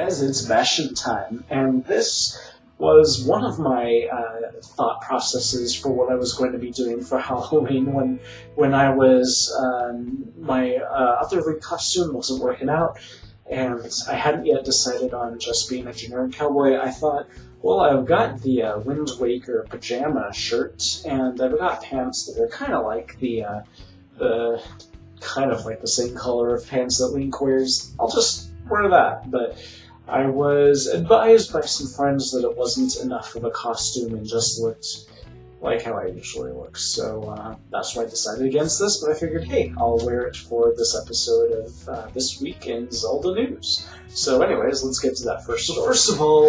guys, it's Bastian time, and this was one of my thought processes for what I was going to be doing for Halloween when I was, my other Link costume wasn't working out, and I hadn't yet decided on just being a generic cowboy. I thought, well, I've got the Wind Waker pajama shirt, and I've got pants that are kind of like the same color of pants that Link wears. I'll just wear that, but I was advised by some friends that it wasn't enough of a costume and just looked like how I usually look, so that's why I decided against this, but I figured, hey, I'll wear it for this episode of This Week in Zelda News. So anyways, let's get to that first. So first of all,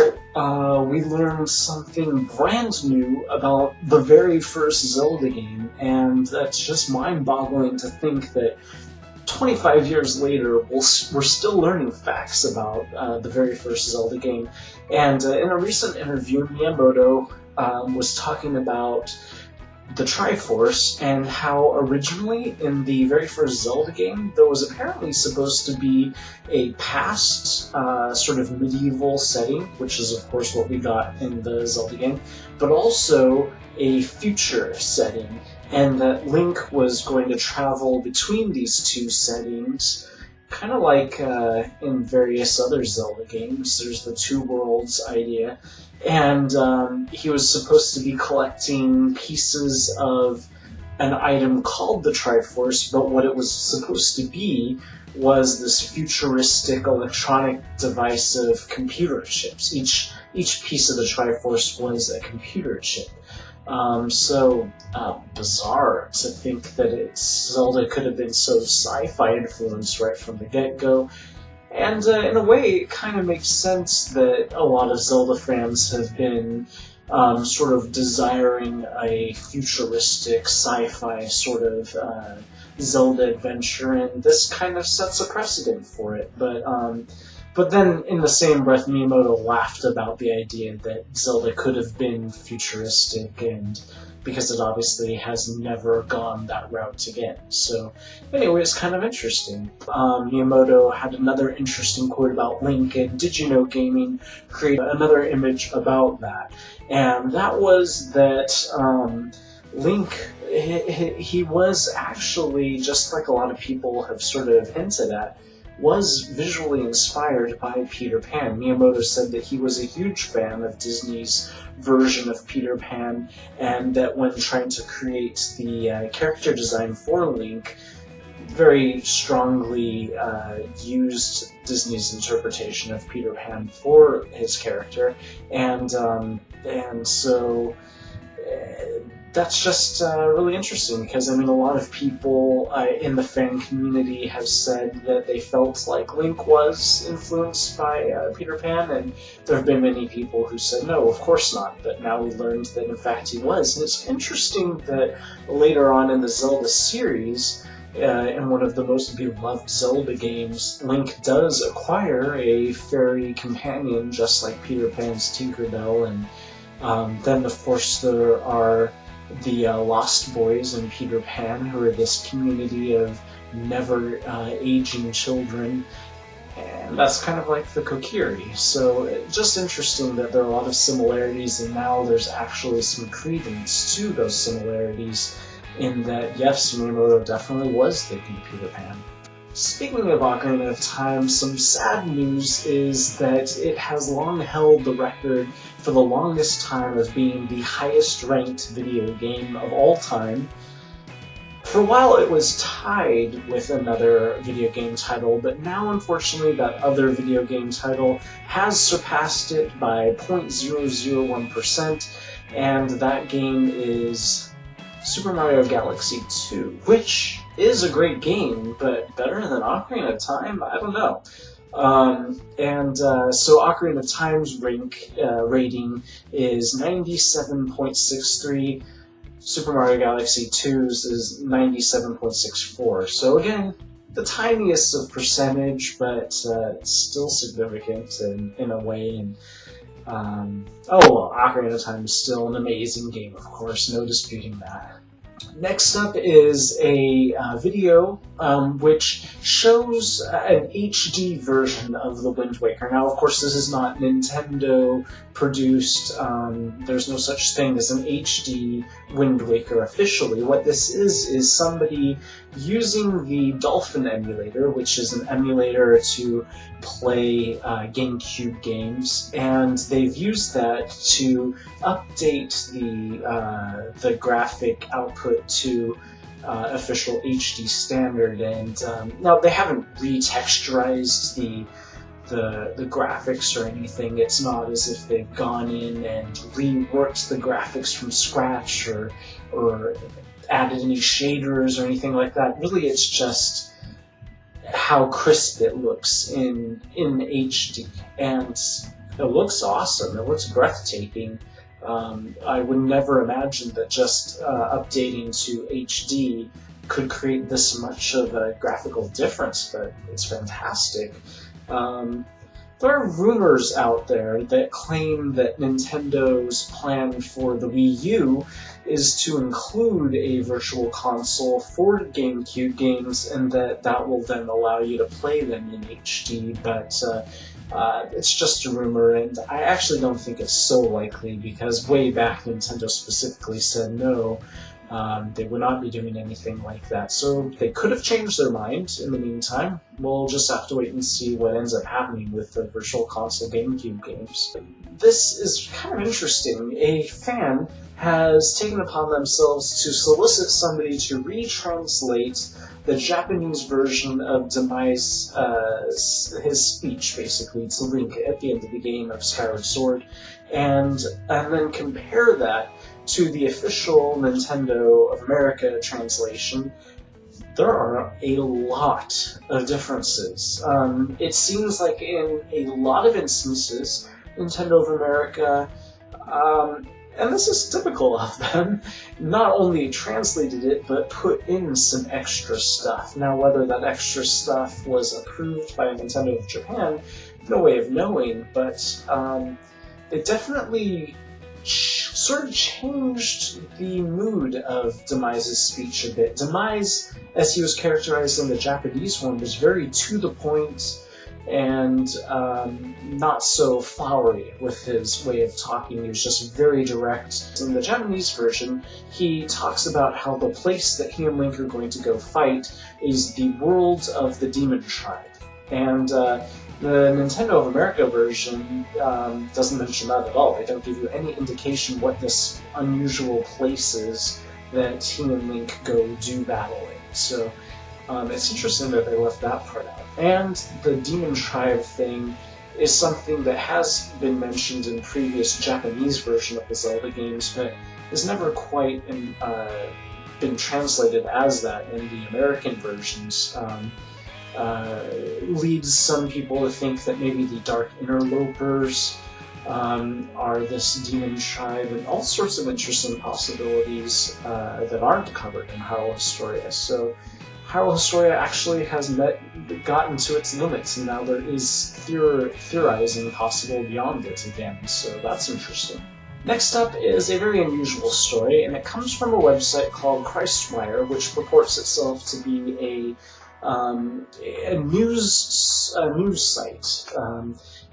we learned something brand new about the very first Zelda game, and that's just mind-boggling to think that 25 years later, we're still learning facts about the very first Zelda game. And in a recent interview, Miyamoto was talking about the Triforce and how originally in the very first Zelda game, there was apparently supposed to be a past sort of medieval setting, which is of course what we got in the Zelda game, but also a future setting. And that Link was going to travel between these two settings, kind of like in various other Zelda games. There's the two worlds idea. And he was supposed to be collecting pieces of an item called the Triforce, but what it was supposed to be was this futuristic electronic device of computer chips. Each piece of the Triforce was a computer chip. So bizarre to think that Zelda could have been so sci-fi influenced right from the get-go. And in a way, it kind of makes sense that a lot of Zelda fans have been sort of desiring a futuristic sci-fi sort of Zelda adventure, and this kind of sets a precedent for it. But then, in the same breath, Miyamoto laughed about the idea that Zelda could have been futuristic, and because it obviously has never gone that route again. So, anyway, it's kind of interesting. Miyamoto had another interesting quote about Link, and Did You Know Gaming created another image about that. And that was that Link, he was actually, just like a lot of people have sort of hinted at, was visually inspired by Peter Pan. Miyamoto said that he was a huge fan of Disney's version of Peter Pan, and that when trying to create the character design for Link, very strongly used Disney's interpretation of Peter Pan for his character, and so that's just really interesting, because I mean, a lot of people in the fan community have said that they felt like Link was influenced by Peter Pan, and there have been many people who said no, of course not, but now we learned that in fact he was. And it's interesting that later on in the Zelda series, in one of the most beloved Zelda games, Link does acquire a fairy companion just like Peter Pan's Tinkerbell, and then of course there are the Lost Boys and Peter Pan, who are this community of never aging children, and that's kind of like the Kokiri. So just interesting that there are a lot of similarities, and now there's actually some credence to those similarities in that, yes, Miyamoto definitely was thinking Peter Pan. Speaking of Ocarina of Time, some sad news is that it has long held the record for the longest time of being the highest ranked video game of all time. For a while it was tied with another video game title, but now unfortunately that other video game title has surpassed it by 0.001%, and that game is Super Mario Galaxy 2, which is a great game, but better than Ocarina of Time? I don't know. So Ocarina of Time's rating is 97.63, Super Mario Galaxy 2's is 97.64. So again, the tiniest of percentage, but still significant in a way. And Ocarina of Time is still an amazing game, of course, no disputing that. Next up is a video which shows an HD version of the Wind Waker. Now, of course, this is not Nintendo produced. There's no such thing as an HD Wind Waker officially. What this is somebody using the Dolphin emulator, which is an emulator to play GameCube games, and they've used that to update the graphic output to official HD standard. And now they haven't retexturized the graphics or anything. It's not as if they've gone in and reworked the graphics from scratch or added any shaders or anything like that. Really, it's just how crisp it looks in HD, and it looks awesome. It looks breathtaking. I would never imagine that just updating to HD could create this much of a graphical difference, but it's fantastic. There are rumors out there that claim that Nintendo's plan for the Wii U is to include a virtual console for GameCube games, and that will then allow you to play them in HD, but it's just a rumor, and I actually don't think it's so likely, because way back Nintendo specifically said no, they would not be doing anything like that. So they could have changed their mind in the meantime. We'll just have to wait and see what ends up happening with the Virtual Console GameCube games. This is kind of interesting. A fan has taken upon themselves to solicit somebody to retranslate the Japanese version of Demise, his speech, basically. It's a link at the end of the game of Skyward Sword, and then compare that to the official Nintendo of America translation. There are a lot of differences. It seems like in a lot of instances, Nintendo of America, and this is typical of them, not only translated it, but put in some extra stuff. Now, whether that extra stuff was approved by Nintendo of Japan, no way of knowing, but it definitely sort of changed the mood of Demise's speech a bit. Demise, as he was characterized in the Japanese one, was very to the point and not so flowery with his way of talking. He was just very direct. In the Japanese version, he talks about how the place that he and Link are going to go fight is the world of the Demon Tribe. And the Nintendo of America version doesn't mention that at all. They don't give you any indication what this unusual place is that he and Link go do battle in. So it's interesting that they left that part out. And the Demon Tribe thing is something that has been mentioned in previous Japanese version of the Zelda games, but has never quite been translated as that in the American versions. Leads some people to think that maybe the Dark Interlopers are this demon tribe, and all sorts of interesting possibilities that aren't covered in Hyrule Historia. So Hyrule Historia actually has gotten to its limits, and now there is theorizing possible beyond it again, so that's interesting. Next up is a very unusual story, and it comes from a website called Christwire, which purports itself to be a news site.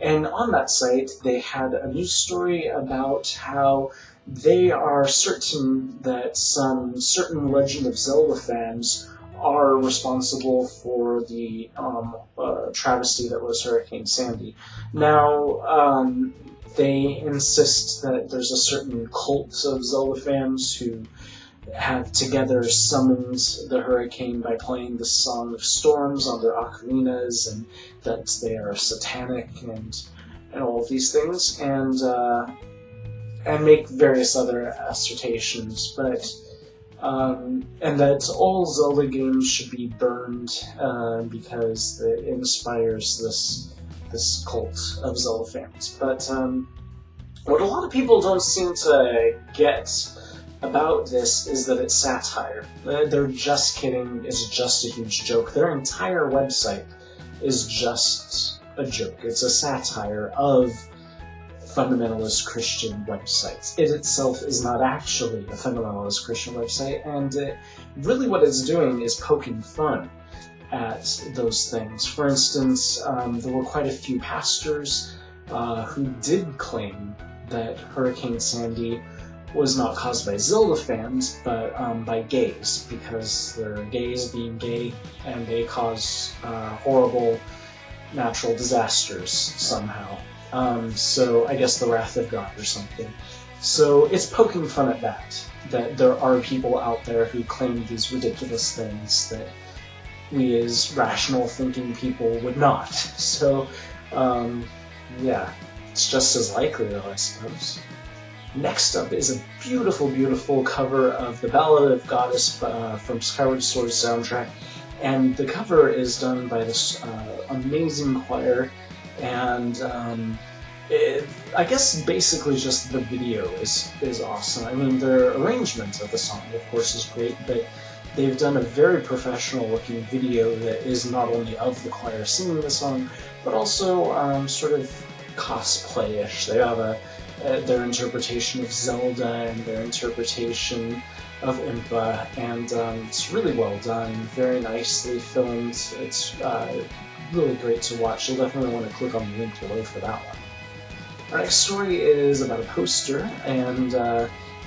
And on that site, they had a news story about how they are certain that some certain Legend of Zelda fans are responsible for the travesty that was Hurricane Sandy. Now, they insist that there's a certain cult of Zelda fans who have together summoned the hurricane by playing the Song of Storms on their ocarinas, and that they are satanic and all of these things, and make various other assertions, but and that all Zelda games should be burned because it inspires this cult of Zelda fans. But what a lot of people don't seem to get about this is that it's satire. They're just kidding. It's just a huge joke. Their entire website is just a joke. It's a satire of fundamentalist Christian website. It itself is not actually a fundamentalist Christian website, and really what it's doing is poking fun at those things. For instance, there were quite a few pastors who did claim that Hurricane Sandy was not caused by Zelda fans, but by gays, because they're gays being gay, and they cause horrible natural disasters somehow. So I guess the wrath of God or something. So it's poking fun at that there are people out there who claim these ridiculous things that we as rational thinking people would not. So, yeah, it's just as likely though, I suppose. Next up is a beautiful, beautiful cover of the Ballad of Goddess from Skyward Sword soundtrack, and the cover is done by this amazing choir, and I guess basically just the video is awesome. I mean, their arrangement of the song, of course, is great, but they've done a very professional-looking video that is not only of the choir singing the song, but also sort of cosplay-ish. They have their interpretation of Zelda and their interpretation of Impa, and it's really well done, very nicely filmed. It's really great to watch. You'll definitely want to click on the link below for that one. Our next story is about a poster, and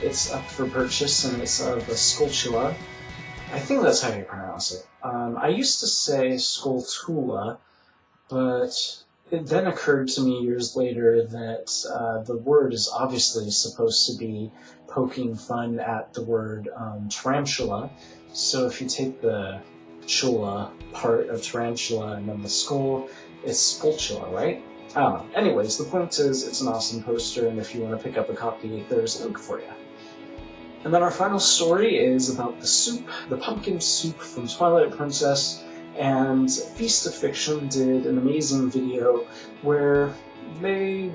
it's up for purchase, and it's of a Skulltula. I think that's how you pronounce it. I used to say Skulltula, but it then occurred to me years later that the word is obviously supposed to be poking fun at the word tarantula. So if you take the chula part of tarantula and then the skull, it's Skulltula, right? Anyways, the point is it's an awesome poster, and if you want to pick up a copy, there's a link for you. And then our final story is about the soup, the pumpkin soup from Twilight Princess, and Feast of Fiction did an amazing video where they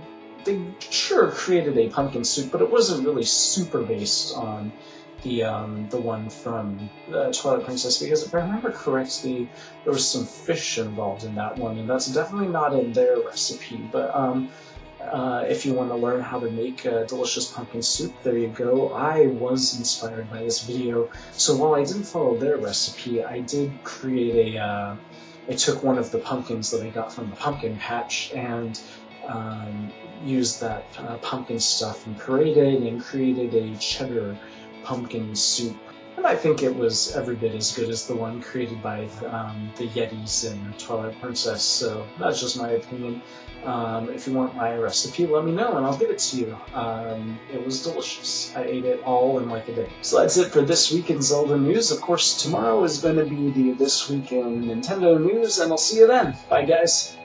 sure created a pumpkin soup, but it wasn't really super based on the one from Twilight Princess, because if I remember correctly, there was some fish involved in that one, and that's definitely not in their recipe, but if you want to learn how to make a delicious pumpkin soup, there you go. I was inspired by this video, so while I didn't follow their recipe, I did create I took one of the pumpkins that I got from the pumpkin patch and used that pumpkin stuff and paraded and created a cheddar pumpkin soup. And I think it was every bit as good as the one created by the Yetis in Twilight Princess, so that's just my opinion. If you want my recipe, let me know and I'll give it to you. It was delicious. I ate it all in like a day. So that's it for This Week in Zelda News. Of course, tomorrow is going to be the This Week in Nintendo News, and I'll see you then. Bye, guys.